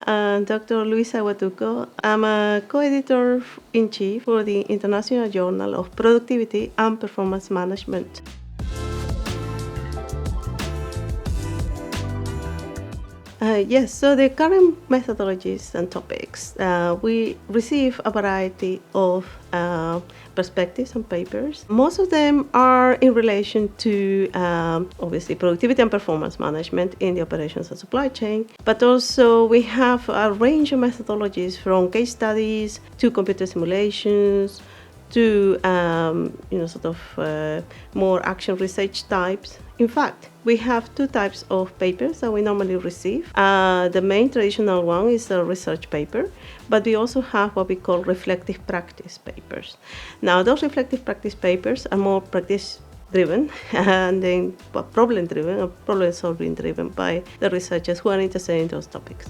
Dr. Luisa Huatuco. I'm a co-editor-in-chief for the International Journal of Productivity and Performance Management. Yes, so the current methodologies and topics, we receive a variety of perspectives and papers. Most of them are in relation to, obviously, productivity and performance management in the operations and supply chain, but also we have a range of methodologies from case studies to computer simulations to more action research types. In fact, we have two types of papers that we normally receive. The main traditional one is a research paper, but we also have what we call reflective practice papers. Now, those reflective practice papers are more practice-driven and then problem-driven or problem-solving driven by the researchers who are interested in those topics.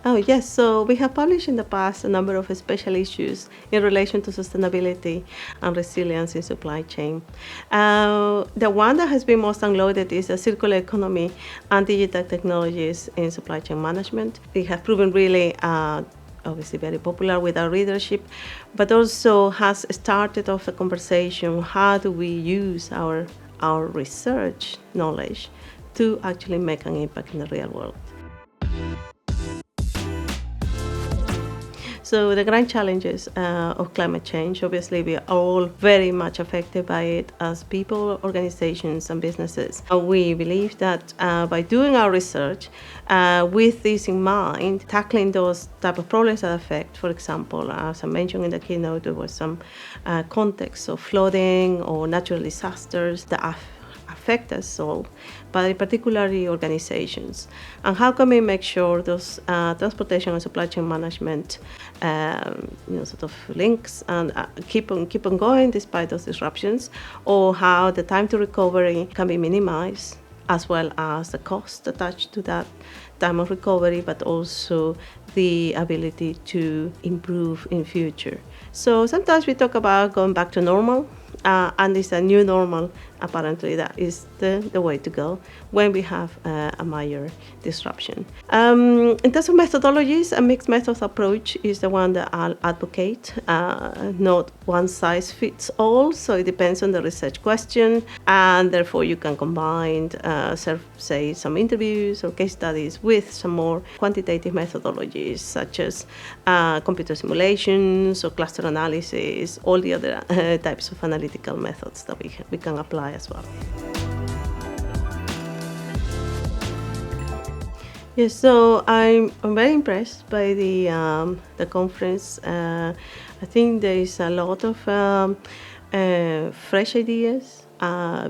Oh, yes. So we have published in the past a number of special issues in relation to sustainability and resilience in supply chain. The one that has been most downloaded is a circular economy and digital technologies in supply chain management. They have proven really obviously very popular with our readership, but also has started off a conversation, how do we use our research knowledge to actually make an impact in the real world. So the grand challenges of climate change, obviously we are all very much affected by it as people, organizations and businesses. We believe that by doing our research with this in mind, tackling those type of problems that affect, for example, as I mentioned in the keynote, there was some context of flooding or natural disasters that affect us all, but particularly organizations. And how can we make sure those transportation and supply chain management links and keep on going despite those disruptions, or how the time to recovery can be minimized, as well as the cost attached to that time of recovery, but also the ability to improve in future. So sometimes we talk about going back to normal, and it's a new normal. Apparently that is the way to go when we have a major disruption. In terms of methodologies, a mixed methods approach is the one that I'll advocate. Not one size fits all, so it depends on the research question, and therefore you can combine, say, some interviews or case studies with some more quantitative methodologies, such as computer simulations or cluster analysis, all the other types of analytical methods that we can apply as well. Yes, so I'm very impressed by the conference. I think there is a lot of fresh ideas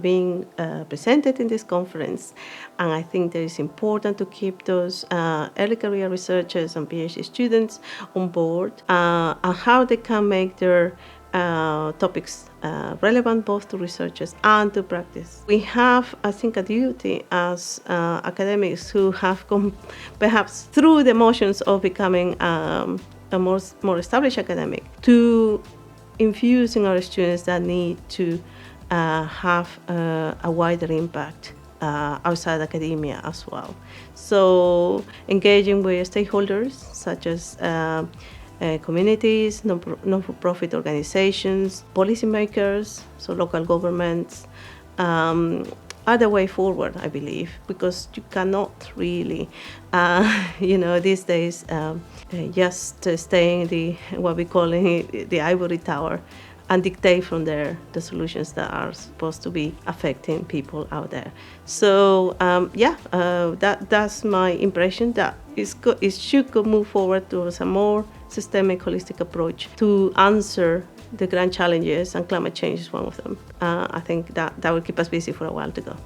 being presented in this conference, and I think that it's important to keep those early career researchers and PhD students on board, and how they can make their topics relevant both to researchers and to practice. We have, I think, a duty as academics who have come perhaps through the motions of becoming a more established academic, to infuse in our students that need to have a wider impact outside academia as well. So engaging with stakeholders such as communities, non-for-profit organizations, policymakers, so local governments, are the way forward, I believe, because you cannot really, these days, just stay in what we call the ivory tower and dictate from there the solutions that are supposed to be affecting people out there. So that's my impression, that it should move forward towards a more systemic, holistic approach to answer the grand challenges, and climate change is one of them. I think that will keep us busy for a while to go.